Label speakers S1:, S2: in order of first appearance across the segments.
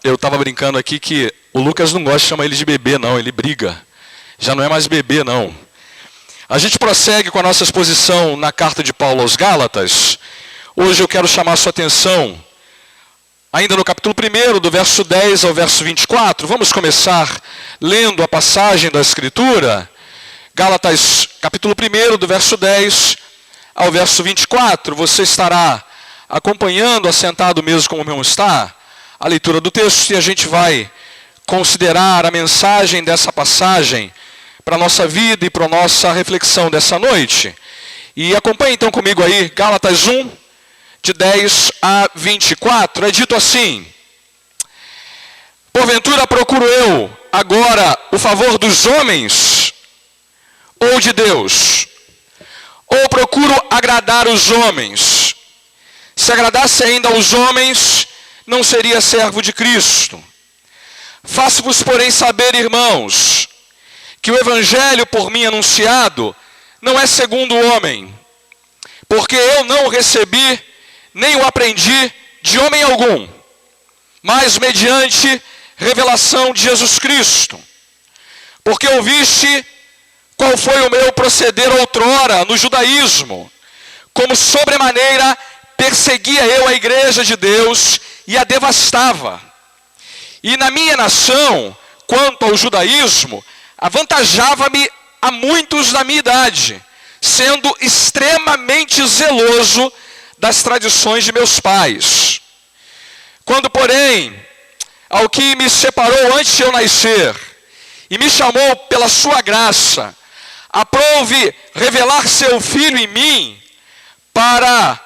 S1: Eu estava brincando aqui que o Lucas não gosta de chamar ele de bebê, não. Ele briga. Já não é mais bebê, não. A gente prossegue com a nossa exposição na carta de Paulo aos Gálatas. Hoje eu quero chamar a sua atenção, ainda no capítulo 1, do verso 10 ao verso 24. Vamos começar lendo a passagem da Escritura. Gálatas, capítulo 1, do verso 10 ao verso 24. Você estará acompanhando, assentado mesmo como o meu está, a leitura do texto, e a gente vai considerar a mensagem dessa passagem para a nossa vida e para a nossa reflexão dessa noite. E acompanhe então comigo aí, Gálatas 1, de 10 a 24. É dito assim: porventura procuro eu agora o favor dos homens ou de Deus? Ou procuro agradar os homens? Se agradasse ainda aos homens, não seria servo de Cristo. Faço-vos, porém, saber, irmãos, que o evangelho por mim anunciado não é segundo o homem, porque eu não o recebi, nem o aprendi de homem algum, mas mediante revelação de Jesus Cristo. Porque ouviste qual foi o meu proceder outrora no judaísmo, como sobremaneira perseguia eu a igreja de Deus e a devastava. E na minha nação, quanto ao judaísmo, avantajava-me a muitos da minha idade, sendo extremamente zeloso das tradições de meus pais. Quando, porém, ao que me separou antes de eu nascer, e me chamou pela sua graça, aprouve revelar seu Filho em mim, para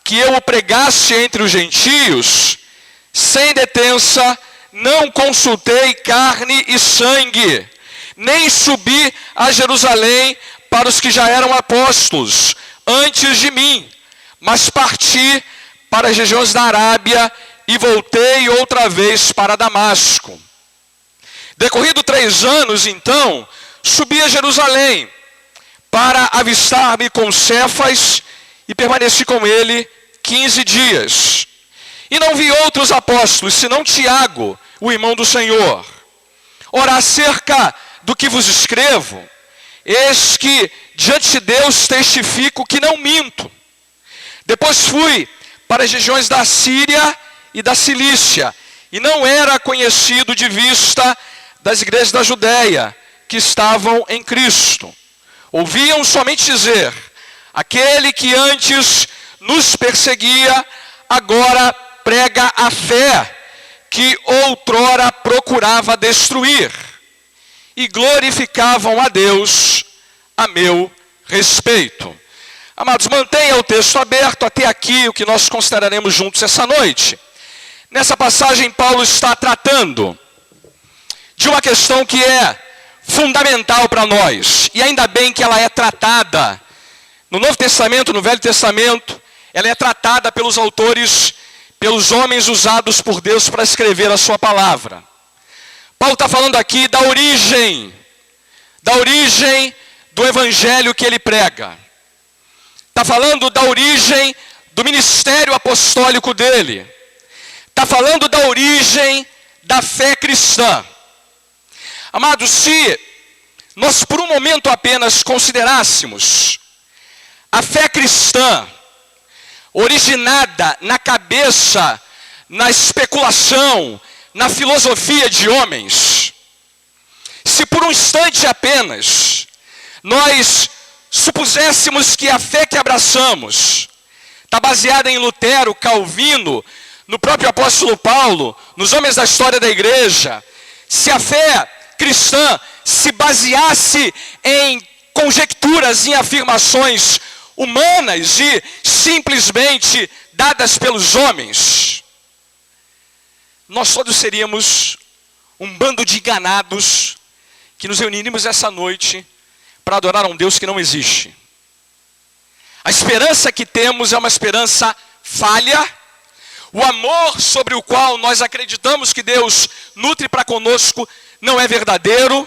S1: que eu o pregasse entre os gentios, sem detença, não consultei carne e sangue, nem subi a Jerusalém para os que já eram apóstolos antes de mim, mas parti para as regiões da Arábia e voltei outra vez para Damasco. Decorrido 3 anos, então, subi a Jerusalém para avistar-me com Cefas e permaneci com ele 15 dias. E não vi outros apóstolos, senão Tiago, o irmão do Senhor. Ora, acerca do que vos escrevo, eis que diante de Deus testifico que não minto. Depois fui para as regiões da Síria e da Cilícia, e não era conhecido de vista das igrejas da Judéia, que estavam em Cristo. Ouviam somente dizer: aquele que antes nos perseguia, agora prega a fé, que outrora procurava destruir. E glorificavam a Deus a meu respeito. Amados, mantenha o texto aberto até aqui, o que nós consideraremos juntos essa noite. Nessa passagem, Paulo está tratando de uma questão que é fundamental para nós, e ainda bem que ela é tratada no Novo Testamento, no Velho Testamento. Ela é tratada pelos autores, pelos homens usados por Deus para escrever a sua palavra. Paulo está falando aqui da origem do evangelho que ele prega. Está falando da origem do ministério apostólico dele. Está falando da origem da fé cristã. Amados, se nós por um momento apenas considerássemos a fé cristã originada na cabeça, na especulação, na filosofia de homens, se por um instante apenas nós supuséssemos que a fé que abraçamos está baseada em Lutero, Calvino, no próprio apóstolo Paulo, nos homens da história da igreja, se a fé cristã se baseasse em conjecturas, em afirmações humanas e simplesmente dadas pelos homens, nós todos seríamos um bando de enganados que nos reuniríamos essa noite para adorar a um Deus que não existe. A esperança que temos é uma esperança falha. O amor sobre o qual nós acreditamos que Deus nutre para conosco não é verdadeiro.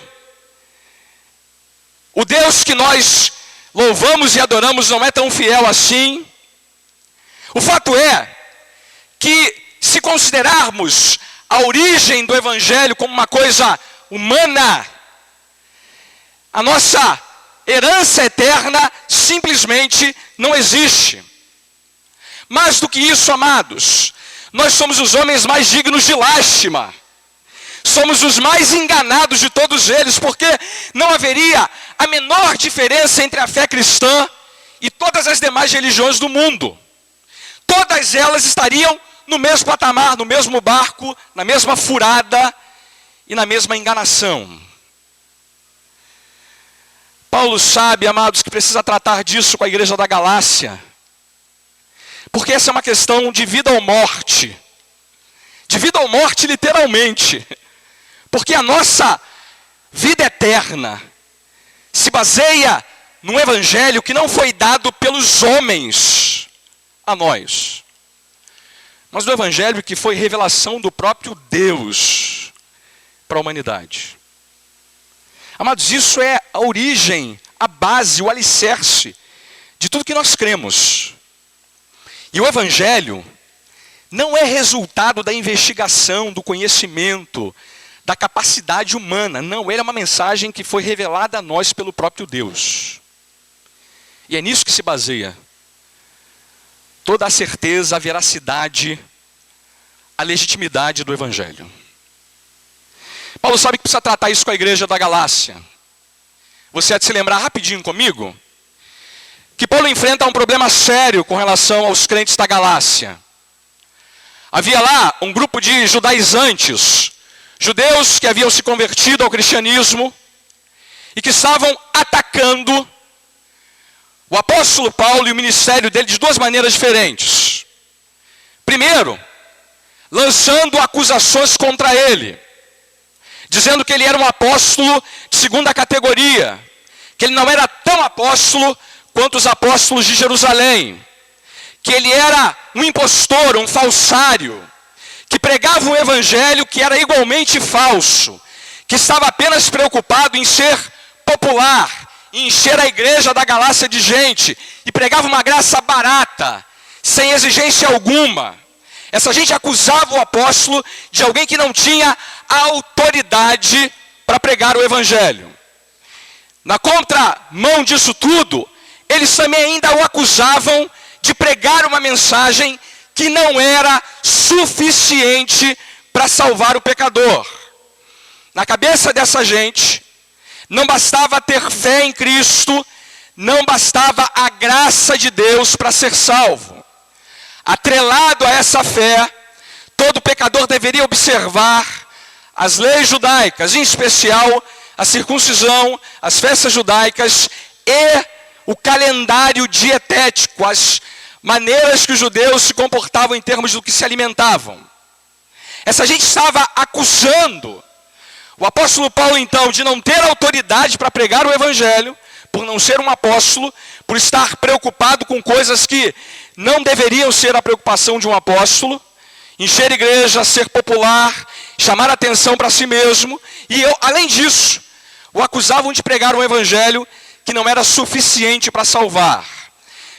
S1: O Deus que nós louvamos e adoramos não é tão fiel assim. O fato é que se considerarmos a origem do evangelho como uma coisa humana, a nossa herança eterna simplesmente não existe. Mais do que isso, amados, nós somos os homens mais dignos de lástima. Somos os mais enganados de todos eles, porque não haveria a menor diferença entre a fé cristã e todas as demais religiões do mundo. Todas elas estariam no mesmo patamar, no mesmo barco, na mesma furada e na mesma enganação. Paulo sabe, amados, que precisa tratar disso com a igreja da Galácia, porque essa é uma questão de vida ou morte. De vida ou morte, literalmente. Porque a nossa vida eterna se baseia num evangelho que não foi dado pelos homens a nós, mas no evangelho que foi revelação do próprio Deus para a humanidade. Amados, isso é a origem, a base, o alicerce de tudo que nós cremos. E o evangelho não é resultado da investigação, do conhecimento, da capacidade humana. Não, ele é uma mensagem que foi revelada a nós pelo próprio Deus. E é nisso que se baseia toda a certeza, a veracidade, a legitimidade do evangelho. Paulo sabe que precisa tratar isso com a igreja da Galácia. Você há de se lembrar rapidinho comigo que Paulo enfrenta um problema sério com relação aos crentes da Galácia. Havia lá um grupo de judaizantes, judeus que haviam se convertido ao cristianismo e que estavam atacando o apóstolo Paulo e o ministério dele de duas maneiras diferentes. Primeiro, lançando acusações contra ele, dizendo que ele era um apóstolo de segunda categoria, que ele não era tão apóstolo quanto os apóstolos de Jerusalém, que ele era um impostor, um falsário, que pregava um evangelho que era igualmente falso, que estava apenas preocupado em ser popular, em encher a igreja da Galácia de gente, e pregava uma graça barata, sem exigência alguma. Essa gente acusava o apóstolo de alguém que não tinha autoridade para pregar o evangelho. Na contramão disso tudo, eles também ainda o acusavam de pregar uma mensagem que não era suficiente para salvar o pecador. Na cabeça dessa gente, não bastava ter fé em Cristo, não bastava a graça de Deus para ser salvo. Atrelado a essa fé, todo pecador deveria observar as leis judaicas, em especial a circuncisão, as festas judaicas e o calendário dietético, as maneiras que os judeus se comportavam em termos do que se alimentavam. Essa gente estava acusando o apóstolo Paulo, então, de não ter autoridade para pregar o evangelho, por não ser um apóstolo, por estar preocupado com coisas que não deveriam ser a preocupação de um apóstolo, encher a igreja, ser popular, chamar atenção para si mesmo, e além disso, o acusavam de pregar um evangelho que não era suficiente para salvar.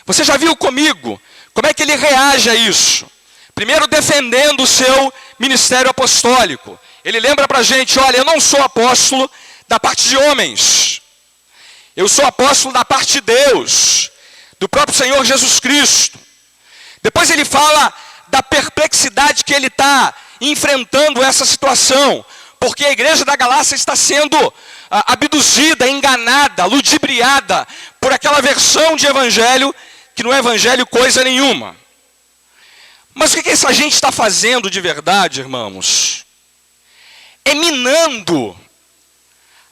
S1: Você já viu comigo como é que ele reage a isso? Primeiro, defendendo o seu ministério apostólico. Ele lembra para a gente, olha, eu não sou apóstolo da parte de homens. Eu sou apóstolo da parte de Deus, do próprio Senhor Jesus Cristo. Depois ele fala da perplexidade que ele está enfrentando essa situação, porque a igreja da Galácia está sendo abduzida, enganada, ludibriada por aquela versão de evangelho que não é evangelho coisa nenhuma. Mas o que essa gente está fazendo de verdade, irmãos? É minando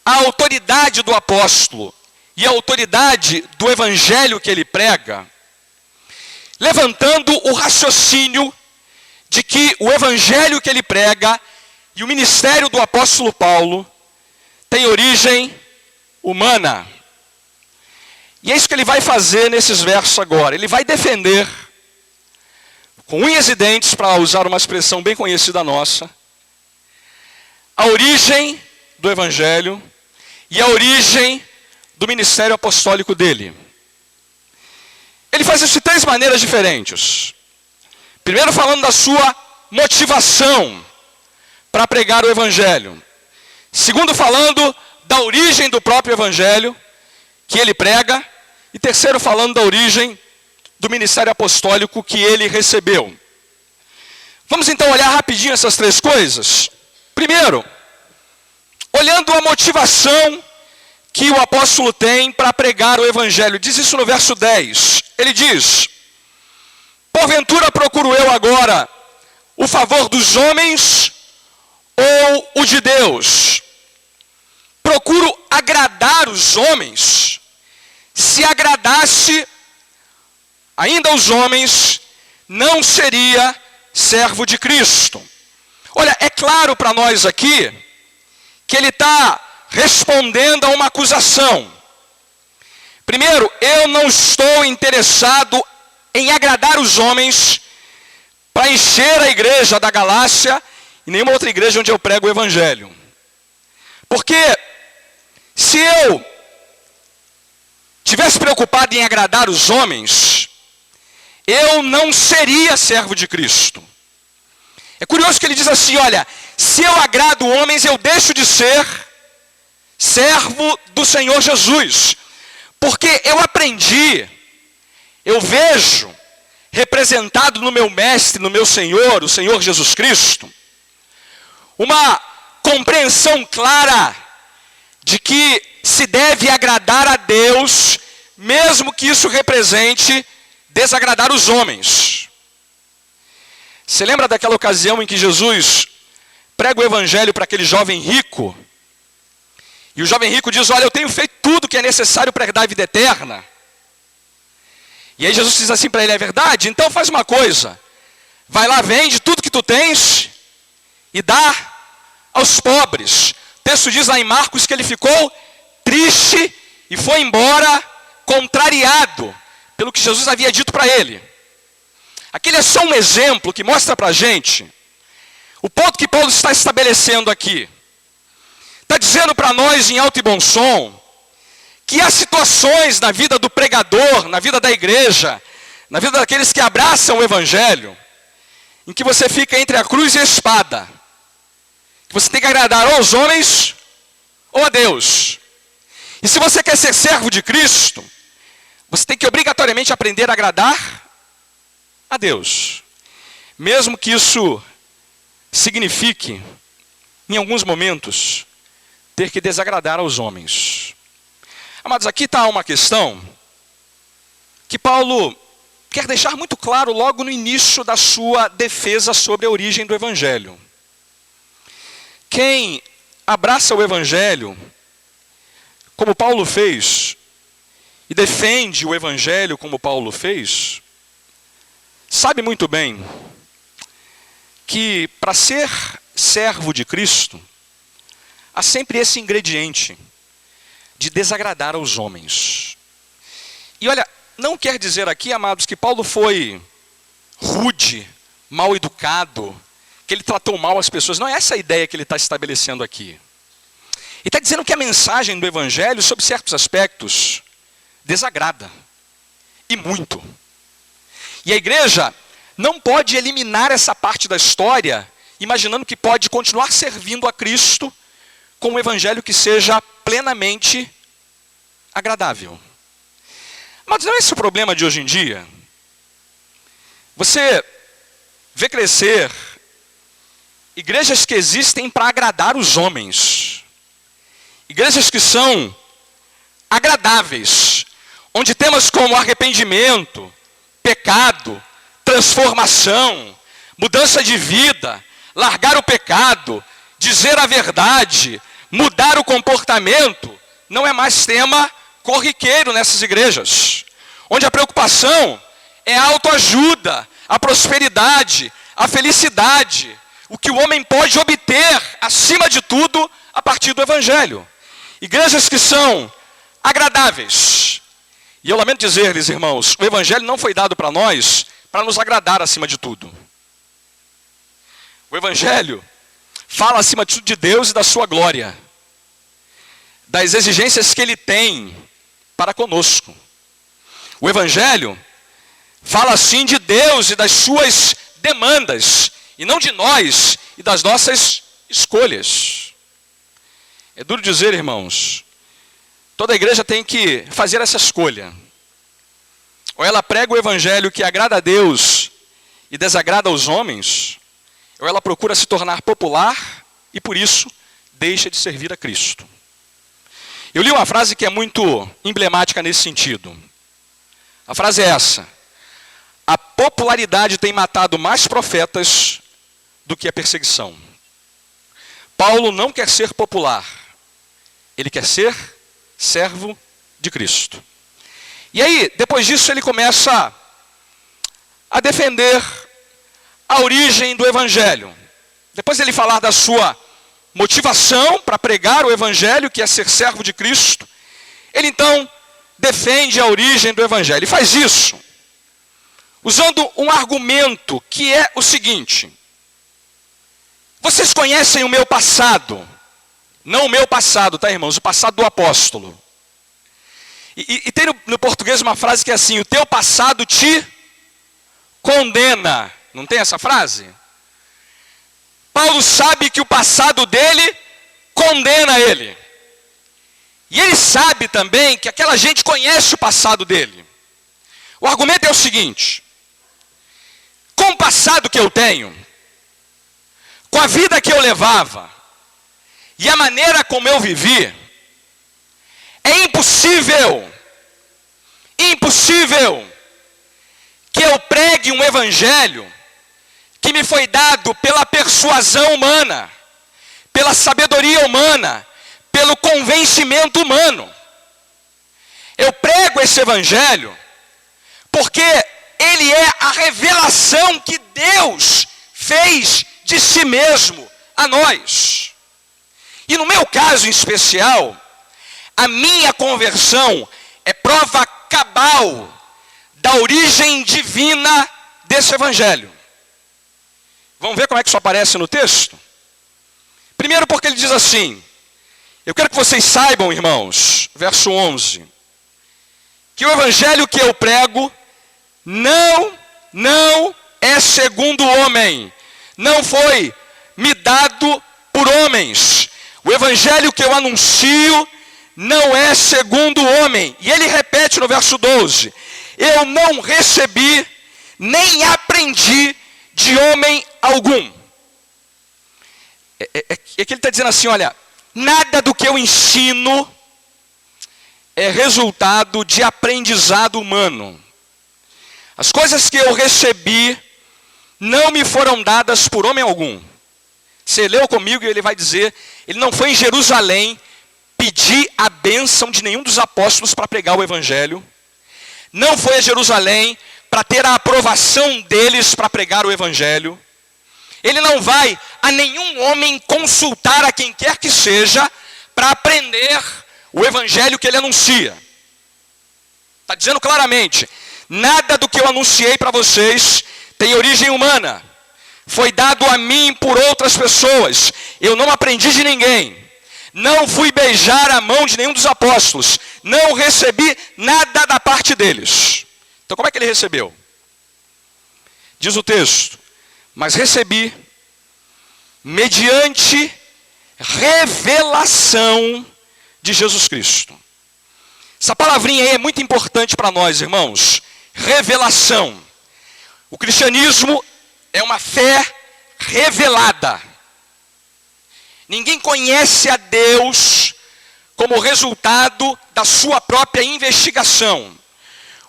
S1: a autoridade do apóstolo e a autoridade do evangelho que ele prega, levantando o raciocínio de que o evangelho que ele prega e o ministério do apóstolo Paulo tem origem humana. E é isso que ele vai fazer nesses versos agora. Ele vai defender, com unhas e dentes, para usar uma expressão bem conhecida nossa, a origem do evangelho e a origem do ministério apostólico dele. Ele faz isso de três maneiras diferentes. Primeiro, falando da sua motivação para pregar o evangelho. Segundo, falando da origem do próprio evangelho que ele prega. E terceiro, falando da origem do ministério apostólico que ele recebeu. Vamos então olhar rapidinho essas três coisas. Primeiro, olhando a motivação que o apóstolo tem para pregar o evangelho. Diz isso no verso 10. Ele diz: porventura procuro eu agora o favor dos homens ou o de Deus? Procuro agradar os homens? Se agradasse ainda os homens, não seria servo de Cristo. Olha, é claro para nós aqui que ele está respondendo a uma acusação. Primeiro, eu não estou interessado em agradar os homens para encher a igreja da Galácia e nenhuma outra igreja onde eu prego o evangelho. Porque se eu tivesse preocupado em agradar os homens, eu não seria servo de Cristo. É curioso que ele diz assim, olha, se eu agrado homens, eu deixo de ser servo do Senhor Jesus. Porque eu aprendi, eu vejo representado no meu mestre, no meu Senhor, o Senhor Jesus Cristo, uma compreensão clara de que se deve agradar a Deus, mesmo que isso represente desagradar os homens. Você lembra daquela ocasião em que Jesus prega o evangelho para aquele jovem rico? E o jovem rico diz, olha, eu tenho feito tudo que é necessário para herdar a vida eterna. E aí Jesus diz assim para ele, é verdade? Então faz uma coisa, vai lá, vende tudo que tu tens e dá aos pobres. O texto diz lá em Marcos que ele ficou triste e foi embora contrariado pelo que Jesus havia dito para ele. Aquele é só um exemplo que mostra para a gente o ponto que Paulo está estabelecendo aqui. Está dizendo para nós em alto e bom som que há situações na vida do pregador, na vida da igreja, na vida daqueles que abraçam o evangelho, em que você fica entre a cruz e a espada. Que você tem que agradar ou aos homens ou a Deus. E se você quer ser servo de Cristo, você tem que obrigatoriamente aprender a agradar a Deus. Mesmo que isso signifique, em alguns momentos, ter que desagradar aos homens. Amados, aqui está uma questão que Paulo quer deixar muito claro logo no início da sua defesa sobre a origem do evangelho. Quem abraça o evangelho, como Paulo fez, e defende o evangelho como Paulo fez, sabe muito bem que para ser servo de Cristo, há sempre esse ingrediente de desagradar aos homens. E olha, não quer dizer aqui, amados, que Paulo foi rude, mal educado, que ele tratou mal as pessoas. Não é essa a ideia que ele está estabelecendo aqui. Ele está dizendo que a mensagem do evangelho, sob certos aspectos, desagrada. E muito. E a igreja não pode eliminar essa parte da história, imaginando que pode continuar servindo a Cristo com um evangelho que seja plenamente agradável. Mas não é esse o problema de hoje em dia? Você vê crescer igrejas que existem para agradar os homens. Igrejas que são agradáveis, onde temas como arrependimento, pecado, transformação, mudança de vida, largar o pecado, dizer a verdade, mudar o comportamento, não é mais tema corriqueiro nessas igrejas. Onde a preocupação é a autoajuda, a prosperidade, a felicidade, o que o homem pode obter, acima de tudo, a partir do evangelho. Igrejas que são agradáveis. E eu lamento dizer-lhes, irmãos, o evangelho não foi dado para nós para nos agradar acima de tudo. O evangelho fala acima de tudo de Deus e da sua glória, das exigências que ele tem para conosco. O evangelho fala assim de Deus e das suas demandas e não de nós e das nossas escolhas. É duro dizer, irmãos, toda igreja tem que fazer essa escolha. Ou ela prega o evangelho que agrada a Deus e desagrada aos homens, ou ela procura se tornar popular e por isso deixa de servir a Cristo. Eu li uma frase que é muito emblemática nesse sentido. A frase é essa: a popularidade tem matado mais profetas do que a perseguição. Paulo não quer ser popular, ele quer ser servo de Cristo. E aí, depois disso, ele começa a defender a origem do evangelho. Depois de ele falar da sua motivação para pregar o evangelho, que é ser servo de Cristo, ele então defende a origem do evangelho. E faz isso usando um argumento que é o seguinte: vocês conhecem o meu passado. Não o meu passado, tá, irmãos? O passado do apóstolo. E tem no português uma frase que é assim: o teu passado te condena. Não tem essa frase? Paulo sabe que o passado dele condena ele. E ele sabe também que aquela gente conhece o passado dele. O argumento é o seguinte: com o passado que eu tenho, com a vida que eu levava e a maneira como eu vivi, é impossível que eu pregue um evangelho que me foi dado pela persuasão humana, pela sabedoria humana, pelo convencimento humano. Eu prego esse evangelho porque ele é a revelação que Deus fez de si mesmo a nós. E no meu caso em especial, a minha conversão é prova cabal da origem divina desse evangelho. Vamos ver como é que isso aparece no texto? Primeiro porque ele diz assim: eu quero que vocês saibam, irmãos, verso 11, que o evangelho que eu prego não é segundo o homem, não foi me dado por homens. O evangelho que eu anuncio não é segundo o homem. E ele repete no verso 12: eu não recebi, nem aprendi de homem algum. É que ele está dizendo assim: olha, nada do que eu ensino é resultado de aprendizado humano. As coisas que eu recebi não me foram dadas por homem algum. Você leu comigo e ele vai dizer: ele não foi em Jerusalém pedir a bênção de nenhum dos apóstolos para pregar o evangelho. Não foi a Jerusalém para ter a aprovação deles para pregar o evangelho. Ele não vai a nenhum homem consultar a quem quer que seja para aprender o evangelho que ele anuncia. Está dizendo claramente: nada do que eu anunciei para vocês tem origem humana. Foi dado a mim por outras pessoas. Eu não aprendi de ninguém. Não fui beijar a mão de nenhum dos apóstolos. Não recebi nada da parte deles. Então como é que ele recebeu? Diz o texto: mas recebi mediante revelação de Jesus Cristo. Essa palavrinha aí é muito importante para nós, irmãos. Revelação. O cristianismo é uma fé revelada. Ninguém conhece a Deus como resultado da sua própria investigação.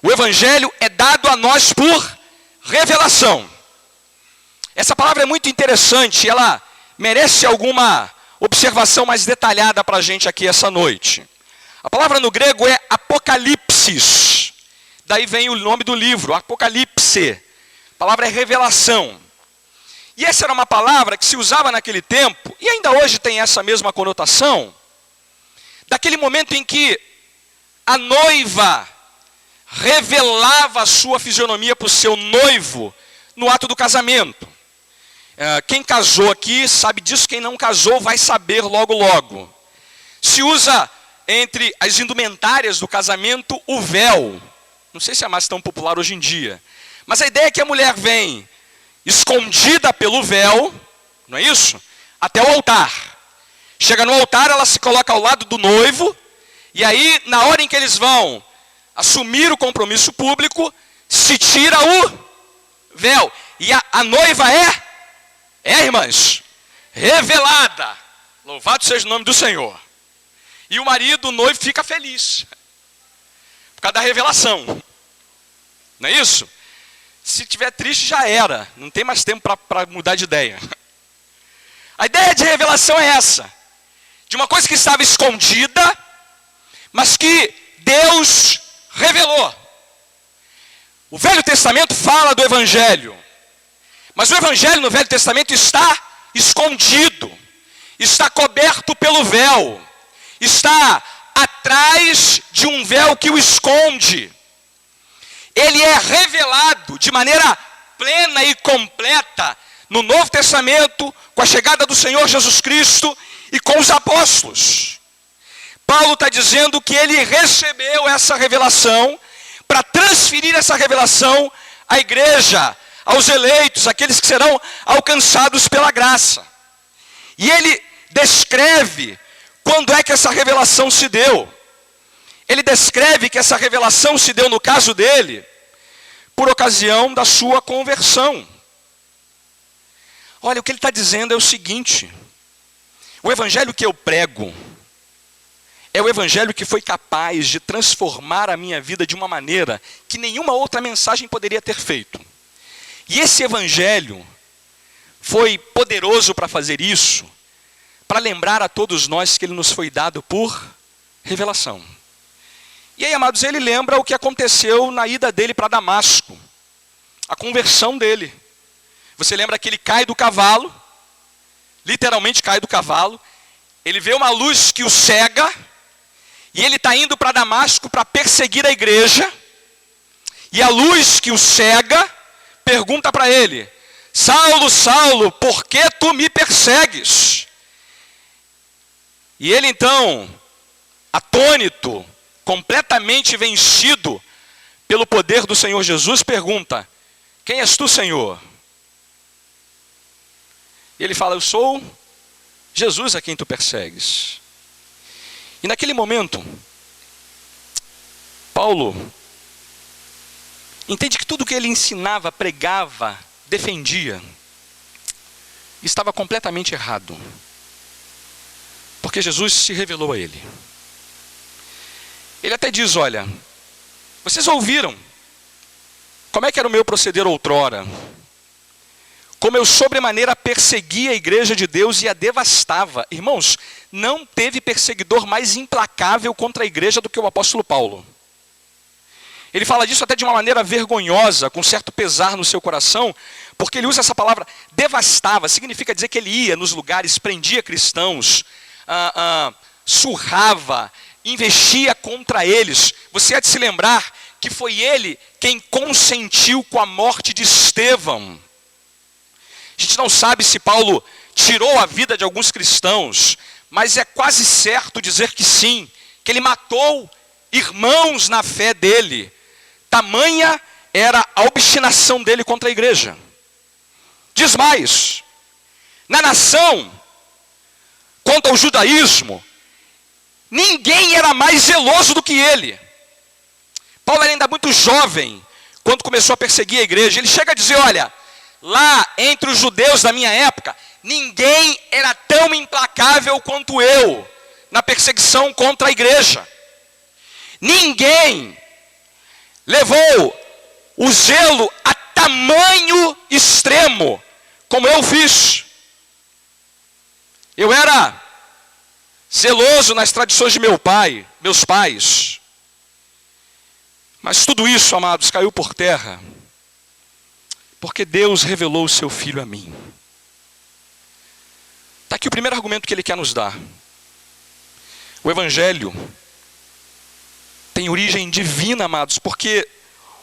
S1: O evangelho é dado a nós por revelação. Essa palavra é muito interessante, ela merece alguma observação mais detalhada para a gente aqui essa noite. A palavra no grego é apocalipsis. Daí vem o nome do livro, Apocalipse. A palavra é revelação. E essa era uma palavra que se usava naquele tempo, e ainda hoje tem essa mesma conotação, daquele momento em que a noiva revelava a sua fisionomia para o seu noivo no ato do casamento. Quem casou aqui sabe disso, quem não casou vai saber logo logo. Se usa entre as indumentárias do casamento o véu. Não sei se é mais tão popular hoje em dia. Mas a ideia é que a mulher vem escondida pelo véu, não é isso? Até o altar. Chega no altar, ela se coloca ao lado do noivo, e aí, na hora em que eles vão assumir o compromisso público, se tira o véu. E a noiva irmãs, revelada. Louvado seja o nome do Senhor. E o marido, o noivo, fica feliz. Por causa da revelação. Não é isso? Se tiver triste, já era. Não tem mais tempo para mudar de ideia. A ideia de revelação é essa. De uma coisa que estava escondida, mas que Deus revelou. O Velho Testamento fala do Evangelho. Mas o Evangelho no Velho Testamento está escondido. Está coberto pelo véu. Está atrás de um véu que o esconde. Ele é revelado de maneira plena e completa no Novo Testamento, com a chegada do Senhor Jesus Cristo e com os apóstolos. Paulo está dizendo que ele recebeu essa revelação para transferir essa revelação à igreja, aos eleitos, aqueles que serão alcançados pela graça. E ele descreve quando é que essa revelação se deu. Ele descreve que essa revelação se deu, no caso dele, por ocasião da sua conversão. Olha, o que ele está dizendo é o seguinte: o evangelho que eu prego é o evangelho que foi capaz de transformar a minha vida de uma maneira que nenhuma outra mensagem poderia ter feito. E esse evangelho foi poderoso para fazer isso, para lembrar a todos nós que ele nos foi dado por revelação. E aí, amados, ele lembra o que aconteceu na ida dele para Damasco, a conversão dele. Você lembra que ele cai do cavalo, literalmente cai do cavalo, ele vê uma luz que o cega, e ele está indo para Damasco para perseguir a igreja, e a luz que o cega pergunta para ele: Saulo, Saulo, por que tu me persegues? E ele então, atônito, completamente vencido pelo poder do Senhor Jesus, pergunta: quem és tu, Senhor? E ele fala: eu sou Jesus a quem tu persegues. E naquele momento, Paulo entende que tudo que ele ensinava, pregava, defendia, estava completamente errado. Porque Jesus se revelou a ele. Ele até diz: olha, vocês ouviram como é que era o meu proceder outrora, como eu sobremaneira perseguia a igreja de Deus e a devastava. Irmãos, não teve perseguidor mais implacável contra a igreja do que o apóstolo Paulo. Ele fala disso até de uma maneira vergonhosa, com certo pesar no seu coração, porque ele usa essa palavra devastava. Significa dizer que ele ia nos lugares, prendia cristãos, surrava, investia contra eles. Você há de se lembrar que foi ele quem consentiu com a morte de Estevão. A gente não sabe se Paulo tirou a vida de alguns cristãos, mas é quase certo dizer que sim, que ele matou irmãos na fé dele. Tamanha era a obstinação dele contra a igreja. Diz mais: na nação, quanto ao judaísmo, ninguém era mais zeloso do que ele. Paulo era ainda muito jovem quando começou a perseguir a igreja. Ele chega a dizer: olha, lá entre os judeus da minha época, ninguém era tão implacável quanto eu na perseguição contra a igreja. Ninguém levou o zelo a tamanho extremo como eu fiz. Eu era zeloso nas tradições de meus pais. Mas tudo isso, amados, caiu por terra, porque Deus revelou o seu Filho a mim. Está aqui o primeiro argumento que ele quer nos dar. O Evangelho tem origem divina, amados, porque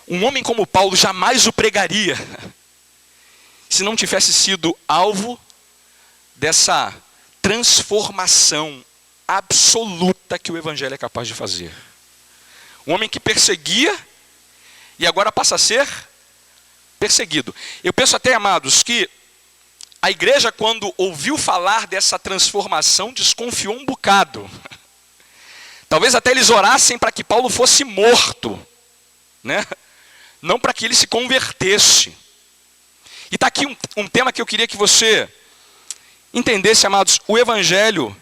S1: um homem como Paulo jamais o pregaria se não tivesse sido alvo dessa transformação absoluta que o Evangelho é capaz de fazer. Um homem que perseguia e agora passa a ser perseguido. Eu penso até, amados, que a igreja, quando ouviu falar dessa transformação, desconfiou um bocado. Talvez até eles orassem para que Paulo fosse morto, né? Não para que ele se convertesse. E está aqui um tema que eu queria que você entendesse, amados. O evangelho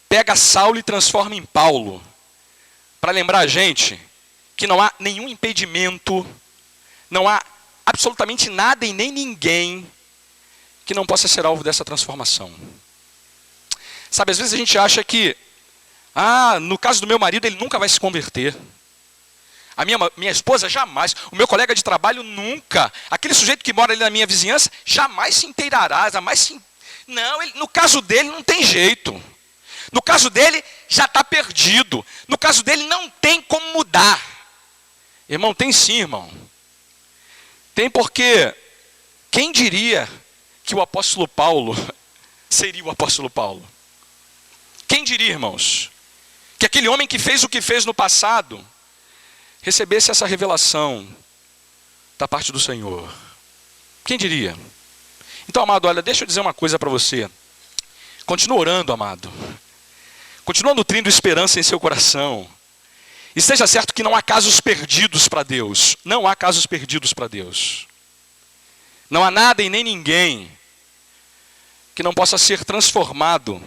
S1: pega Saulo e transforma em Paulo, para lembrar a gente que não há nenhum impedimento, não há absolutamente nada e nem ninguém que não possa ser alvo dessa transformação. Sabe, às vezes a gente acha que, no caso do meu marido, ele nunca vai se converter. A minha esposa, jamais. O meu colega de trabalho, nunca. Aquele sujeito que mora ali na minha vizinhança, jamais se inteirará, jamais se... Não, no caso dele não tem jeito. No caso dele, já está perdido. No caso dele, não tem como mudar. Irmão, tem sim, irmão. Tem, porque quem diria que o apóstolo Paulo seria o apóstolo Paulo? Quem diria, irmãos, que aquele homem que fez o que fez no passado recebesse essa revelação da parte do Senhor? Quem diria? Então, amado, olha, deixa eu dizer uma coisa para você. Continua orando, amado. Continua nutrindo esperança em seu coração. E esteja certo que não há casos perdidos para Deus. Não há casos perdidos para Deus. Não há nada e nem ninguém que não possa ser transformado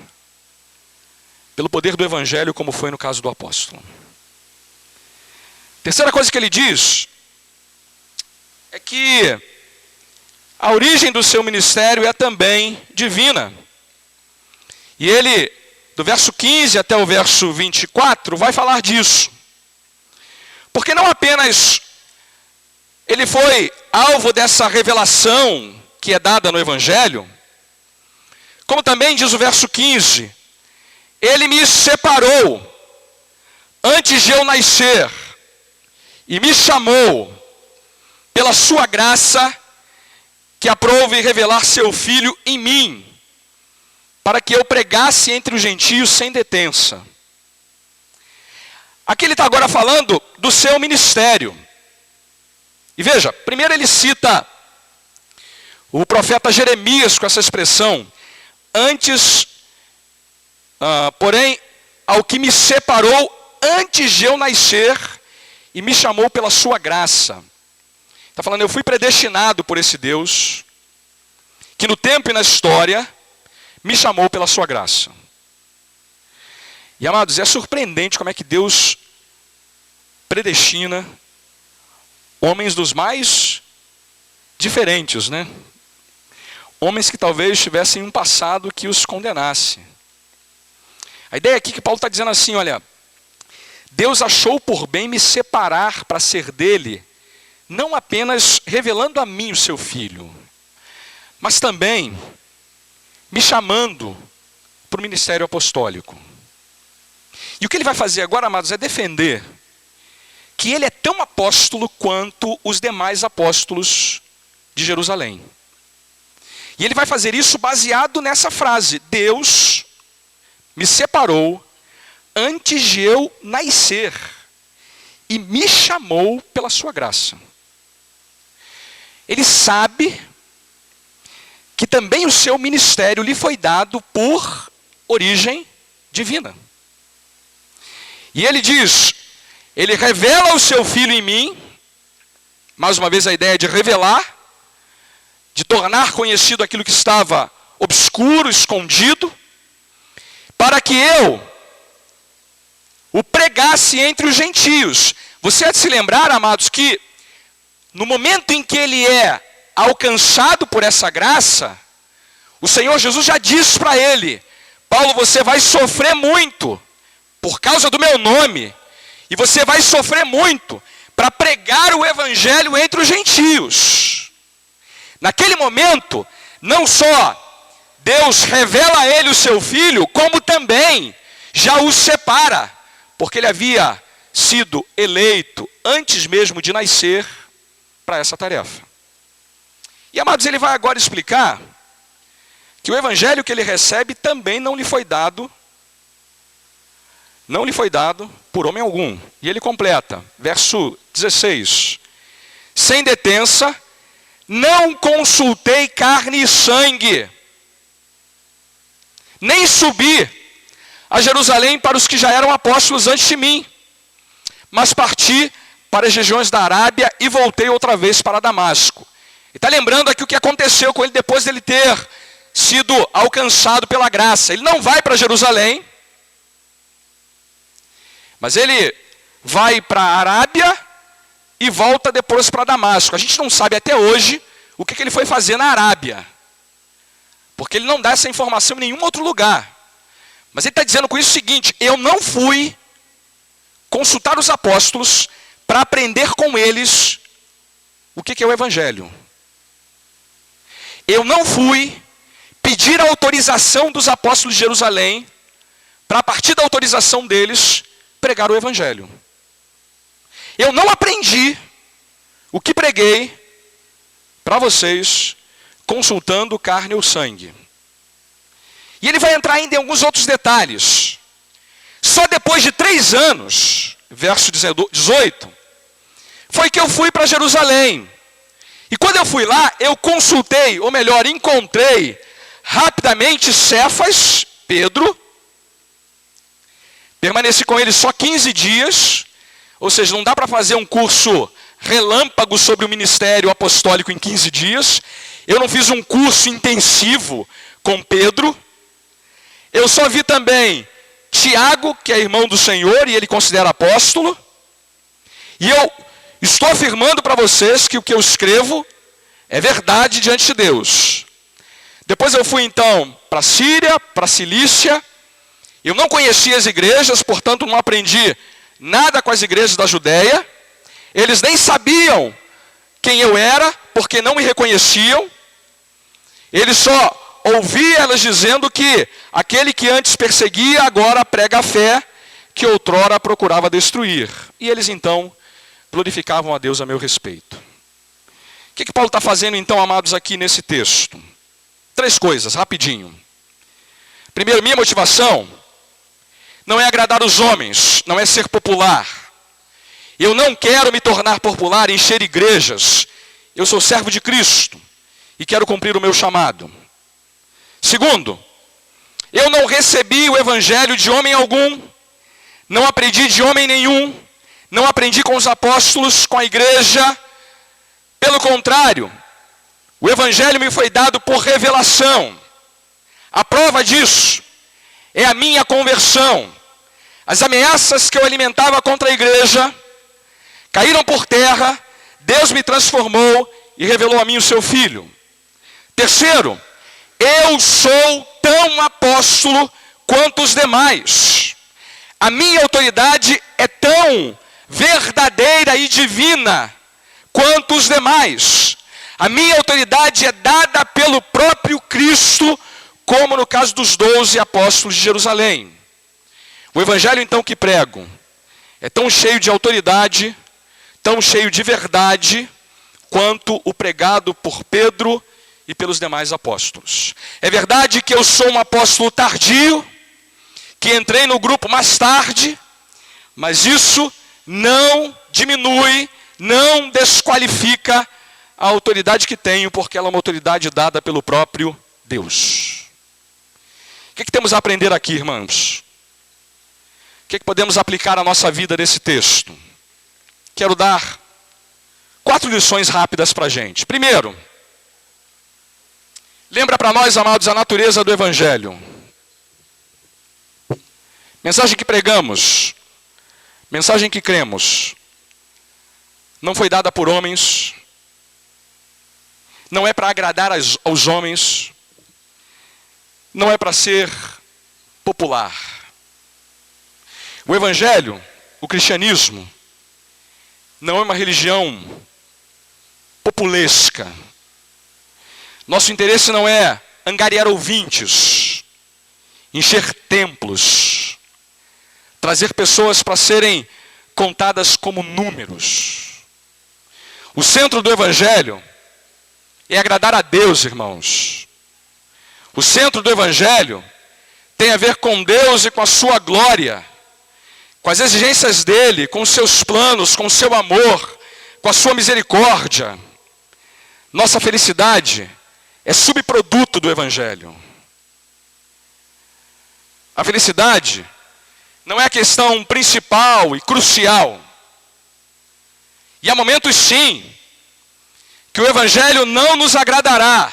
S1: pelo poder do evangelho, como foi no caso do apóstolo. Terceira coisa que ele diz é que a origem do seu ministério é também divina. E ele, do verso 15 até o verso 24, vai falar disso. Porque não apenas ele foi alvo dessa revelação que é dada no evangelho, como também diz o verso 15, ele me separou antes de eu nascer e me chamou pela sua graça, que aprove revelar seu Filho em mim, para que eu pregasse entre os gentios sem detença. Aqui ele está agora falando do seu ministério. E veja, primeiro ele cita o profeta Jeremias com essa expressão: antes, porém, ao que me separou antes de eu nascer e me chamou pela sua graça. Está falando, eu fui predestinado por esse Deus, que no tempo e na história me chamou pela sua graça. E amados, é surpreendente como é que Deus predestina homens dos mais diferentes, né? Homens que talvez tivessem um passado que os condenasse. A ideia aqui que Paulo está dizendo assim, olha, Deus achou por bem me separar para ser dele, não apenas revelando a mim o seu Filho, mas também me chamando para o ministério apostólico. E o que ele vai fazer agora, amados, é defender que ele é tão apóstolo quanto os demais apóstolos de Jerusalém. E ele vai fazer isso baseado nessa frase: Deus me separou antes de eu nascer e me chamou pela sua graça. Ele sabe que também o seu ministério lhe foi dado por origem divina. E ele diz, ele revela o seu Filho em mim, mais uma vez a ideia de revelar, de tornar conhecido aquilo que estava obscuro, escondido, para que eu o pregasse entre os gentios. Você há de se lembrar, amados, que no momento em que ele é alcançado por essa graça, o Senhor Jesus já disse para ele: Paulo, você vai sofrer muito por causa do meu nome, e você vai sofrer muito para pregar o evangelho entre os gentios. Naquele momento, não só Deus revela a ele o seu Filho, como também já o separa, porque ele havia sido eleito antes mesmo de nascer para essa tarefa. E, amados, ele vai agora explicar que o evangelho que ele recebe também não lhe foi dado por homem algum. E ele completa, verso 16: sem detença, não consultei carne e sangue, nem subi a Jerusalém para os que já eram apóstolos antes de mim, mas parti para as regiões da Arábia e voltei outra vez para Damasco. E está lembrando aqui o que aconteceu com ele depois dele ter sido alcançado pela graça. Ele não vai para Jerusalém, mas ele vai para a Arábia e volta depois para Damasco. A gente não sabe até hoje o que ele foi fazer na Arábia, porque ele não dá essa informação em nenhum outro lugar. Mas ele está dizendo com isso o seguinte: eu não fui consultar os apóstolos para aprender com eles o que é o Evangelho. Eu não fui pedir a autorização dos apóstolos de Jerusalém para, a partir da autorização deles, pregar o Evangelho. Eu não aprendi o que preguei para vocês consultando carne ou sangue. E ele vai entrar ainda em alguns outros detalhes. Só depois de 3 anos, verso 18, foi que eu fui para Jerusalém. E quando eu fui lá, eu consultei, ou melhor, encontrei rapidamente Cefas, Pedro. Permaneci com ele só 15 dias, ou seja, não dá para fazer um curso relâmpago sobre o ministério apostólico em 15 dias. Eu não fiz um curso intensivo com Pedro. Eu só vi também Tiago, que é irmão do Senhor, e ele considera apóstolo. E eu estou afirmando para vocês que o que eu escrevo é verdade diante de Deus. Depois eu fui então para a Síria, para a Cilícia. Eu não conhecia as igrejas, portanto não aprendi nada com as igrejas da Judéia. Eles nem sabiam quem eu era, porque não me reconheciam. Eles só ouviam elas dizendo que aquele que antes perseguia, agora prega a fé que outrora procurava destruir. E eles então glorificavam a Deus a meu respeito. O que Paulo está fazendo então, amados, aqui nesse texto? 3 coisas, rapidinho. Primeiro, minha motivação não é agradar os homens, não é ser popular. Eu não quero me tornar popular, encher igrejas. Eu sou servo de Cristo e quero cumprir o meu chamado. Segundo, eu não recebi o evangelho de homem algum, não aprendi de homem nenhum, não aprendi com os apóstolos, com a igreja. Pelo contrário, o evangelho me foi dado por revelação. A prova disso é a minha conversão. As ameaças que eu alimentava contra a igreja caíram por terra, Deus me transformou e revelou a mim o seu Filho. Terceiro, eu sou tão apóstolo quanto os demais. A minha autoridade é tão verdadeira e divina quanto os demais. A minha autoridade é dada pelo próprio Cristo, como no caso dos 12 apóstolos de Jerusalém. O evangelho então que prego é tão cheio de autoridade, tão cheio de verdade, quanto o pregado por Pedro e pelos demais apóstolos. É verdade que eu sou um apóstolo tardio, que entrei no grupo mais tarde, mas isso não diminui, não desqualifica a autoridade que tenho, porque ela é uma autoridade dada pelo próprio Deus. O que temos a aprender aqui, irmãos? O que podemos aplicar à nossa vida nesse texto? Quero dar 4 lições rápidas para a gente. Primeiro, lembra para nós, amados, a natureza do evangelho. Mensagem que pregamos, mensagem que cremos, não foi dada por homens, não é para agradar aos homens, não é para ser popular. O evangelho, o cristianismo, não é uma religião populesca. Nosso interesse não é angariar ouvintes, encher templos, trazer pessoas para serem contadas como números. O centro do evangelho é agradar a Deus, irmãos. O centro do evangelho tem a ver com Deus e com a sua glória, com as exigências dele, com os seus planos, com o seu amor, com a sua misericórdia. Nossa felicidade é subproduto do Evangelho. A felicidade não é a questão principal e crucial. E há momentos, sim, que o Evangelho não nos agradará,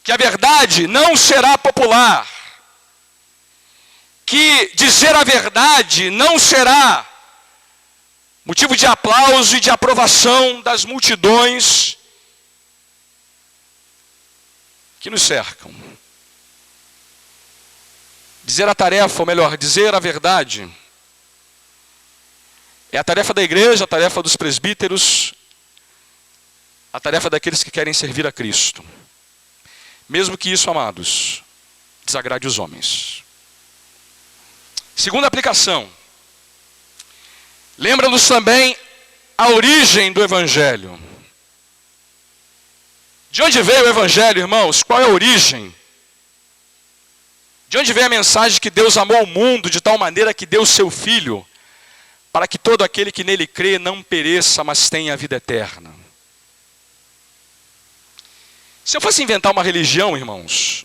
S1: que a verdade não será popular, que dizer a verdade não será motivo de aplauso e de aprovação das multidões que nos cercam. Dizer a tarefa, ou melhor, dizer a verdade, é a tarefa da igreja, a tarefa dos presbíteros, a tarefa daqueles que querem servir a Cristo. Mesmo que isso, amados, desagrade os homens. Segunda aplicação. Lembra-nos também a origem do Evangelho. De onde veio o Evangelho, irmãos? Qual é a origem? De onde veio a mensagem que Deus amou o mundo de tal maneira que deu o seu Filho, para que todo aquele que nele crê não pereça, mas tenha a vida eterna? Se eu fosse inventar uma religião, irmãos,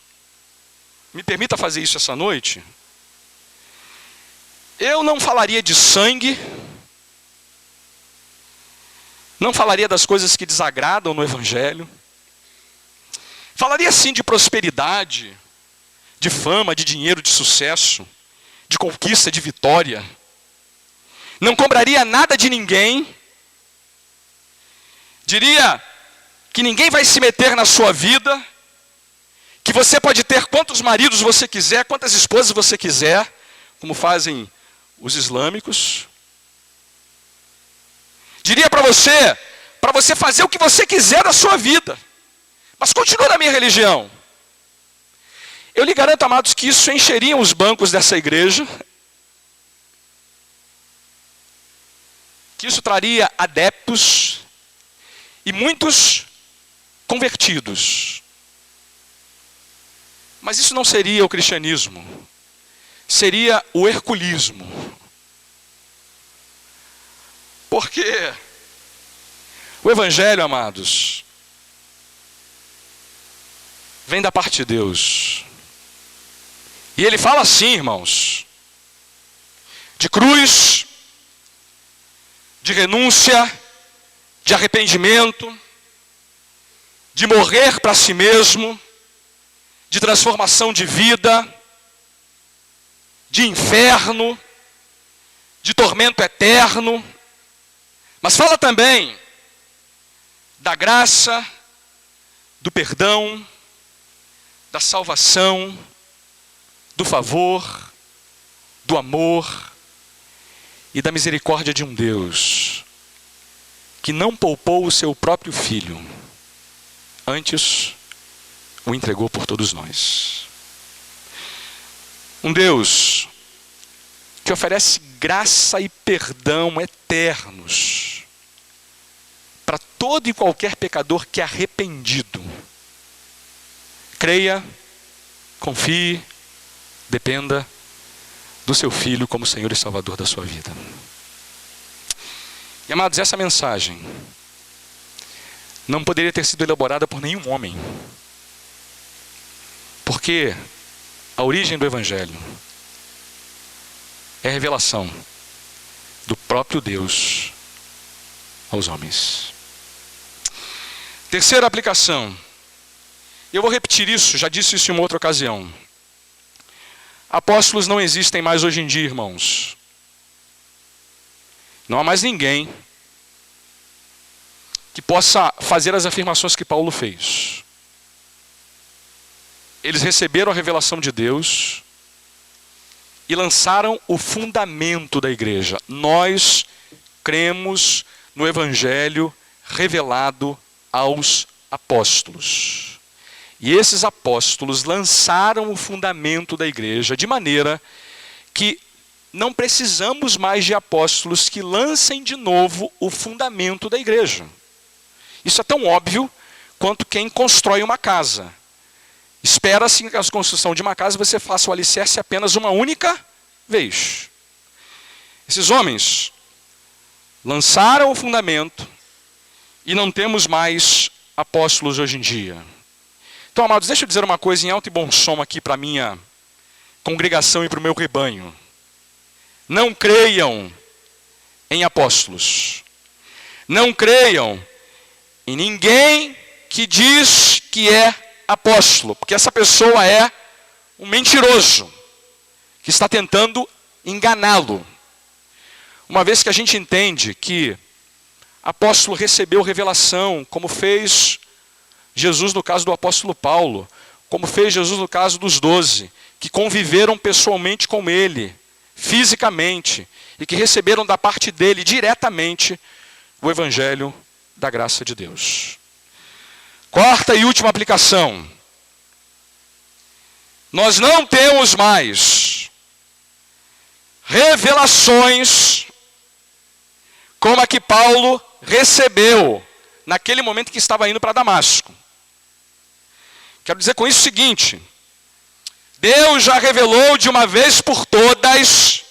S1: me permita fazer isso essa noite, eu não falaria de sangue, não falaria das coisas que desagradam no Evangelho, falaria sim de prosperidade, de fama, de dinheiro, de sucesso, de conquista, de vitória. Não cobraria nada de ninguém. Diria que ninguém vai se meter na sua vida, que você pode ter quantos maridos você quiser, quantas esposas você quiser, como fazem os islâmicos. Diria para você fazer o que você quiser da sua vida, mas continua na minha religião. Eu lhe garanto, amados, que isso encheria os bancos dessa igreja, que isso traria adeptos e muitos convertidos. Mas isso não seria o cristianismo, seria o herculismo. Porque o Evangelho, amados, vem da parte de Deus. E ele fala assim, irmãos, de cruz, de renúncia, de arrependimento, de morrer para si mesmo, de transformação de vida, de inferno, de tormento eterno. Mas fala também da graça, do perdão, da salvação, do favor, do amor e da misericórdia de um Deus que não poupou o seu próprio Filho, antes o entregou por todos nós. Um Deus que oferece graça e perdão eternos para todo e qualquer pecador que é arrependido. Creia, confie, dependa do seu Filho como Senhor e Salvador da sua vida. E amados, essa mensagem não poderia ter sido elaborada por nenhum homem. Porque a origem do Evangelho é a revelação do próprio Deus aos homens. Terceira aplicação. Eu vou repetir isso, já disse isso em uma outra ocasião. Apóstolos não existem mais hoje em dia, irmãos. Não há mais ninguém que possa fazer as afirmações que Paulo fez. Eles receberam a revelação de Deus e lançaram o fundamento da igreja. Nós cremos no Evangelho revelado aos apóstolos. E esses apóstolos lançaram o fundamento da igreja, de maneira que não precisamos mais de apóstolos que lancem de novo o fundamento da igreja. Isso é tão óbvio quanto quem constrói uma casa. Espera-se que a construção de uma casa você faça o alicerce apenas uma única vez. Esses homens lançaram o fundamento e não temos mais apóstolos hoje em dia. Então, amados, deixa eu dizer uma coisa em alto e bom som aqui para a minha congregação e para o meu rebanho. Não creiam em apóstolos. Não creiam em ninguém que diz que é apóstolo, porque essa pessoa é um mentiroso que está tentando enganá-lo. Uma vez que a gente entende que apóstolo recebeu revelação, como fez Jesus no caso do apóstolo Paulo, como fez Jesus no caso dos 12, que conviveram pessoalmente com ele, fisicamente, e que receberam da parte dele diretamente o evangelho da graça de Deus. Quarta e última aplicação. Nós não temos mais revelações como a que Paulo recebeu naquele momento que estava indo para Damasco. Quero dizer com isso o seguinte: Deus já revelou de uma vez por todas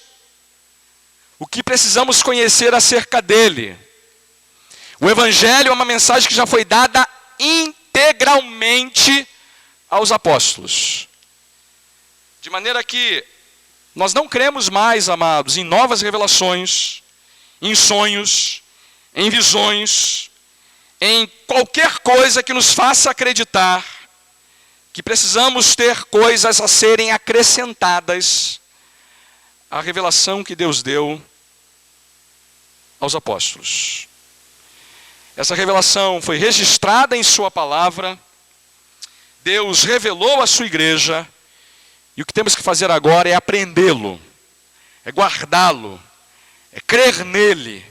S1: o que precisamos conhecer acerca dele. O evangelho é uma mensagem que já foi dada integralmente aos apóstolos. De maneira que nós não cremos mais, amados, em novas revelações, em sonhos, em visões, em qualquer coisa que nos faça acreditar que precisamos ter coisas a serem acrescentadas à revelação que Deus deu aos apóstolos. Essa revelação foi registrada em sua palavra, Deus revelou à sua igreja, e o que temos que fazer agora é aprendê-lo, é guardá-lo, é crer nele,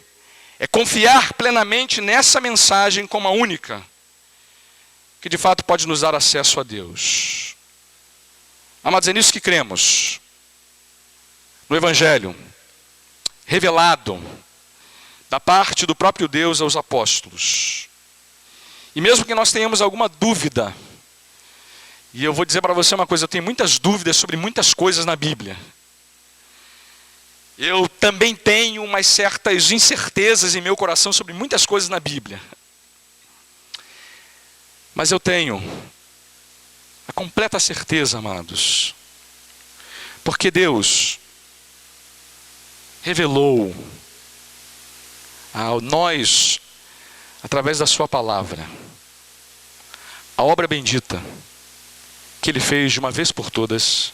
S1: é confiar plenamente nessa mensagem como a única que de fato pode nos dar acesso a Deus. Amados, é nisso que cremos. No evangelho revelado da parte do próprio Deus aos apóstolos. E mesmo que nós tenhamos alguma dúvida, e eu vou dizer para você uma coisa, eu tenho muitas dúvidas sobre muitas coisas na Bíblia. Eu também tenho umas certas incertezas em meu coração sobre muitas coisas na Bíblia. Mas eu tenho a completa certeza, amados, porque Deus revelou a nós, através da sua palavra, a obra bendita que Ele fez de uma vez por todas,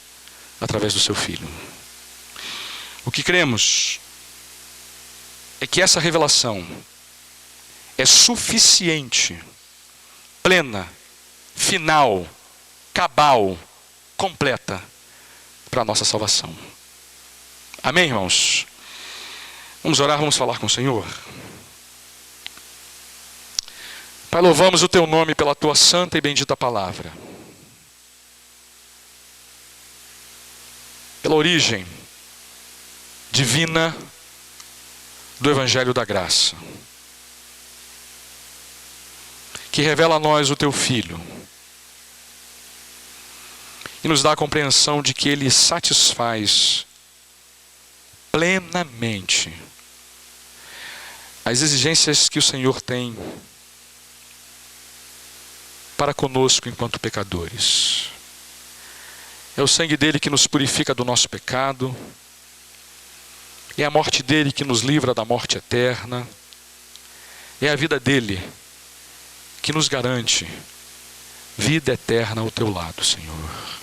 S1: através do seu Filho. O que cremos é que essa revelação é suficiente, plena, final, cabal, completa para a nossa salvação. Amém, irmãos? Vamos orar, vamos falar com o Senhor. Pai, louvamos o Teu nome pela Tua santa e bendita palavra. Pela origem divina do Evangelho da Graça, que revela a nós o Teu Filho e nos dá a compreensão de que Ele satisfaz plenamente as exigências que o Senhor tem para conosco enquanto pecadores. É o sangue dele que nos purifica do nosso pecado, é a morte dele que nos livra da morte eterna, é a vida dele que nos garante vida eterna ao teu lado, Senhor.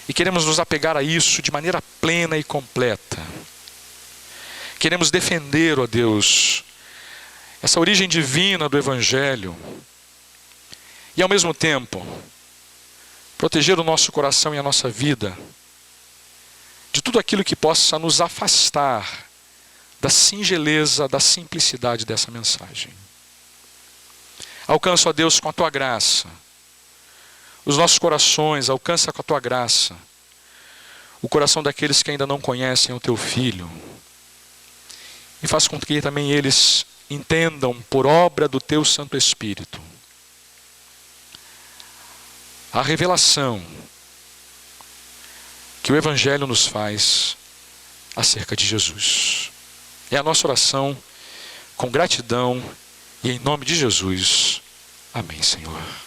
S1: E queremos nos apegar a isso de maneira plena e completa. Queremos defender, ó Deus, essa origem divina do Evangelho e ao mesmo tempo proteger o nosso coração e a nossa vida de tudo aquilo que possa nos afastar da singeleza, da simplicidade dessa mensagem. Alcança, ó Deus, com a Tua graça os nossos corações, alcança com a Tua graça o coração daqueles que ainda não conhecem o Teu Filho, e faz com que também eles entendam, por obra do Teu Santo Espírito, a revelação que o Evangelho nos faz acerca de Jesus. É a nossa oração com gratidão e em nome de Jesus. Amém, Senhor.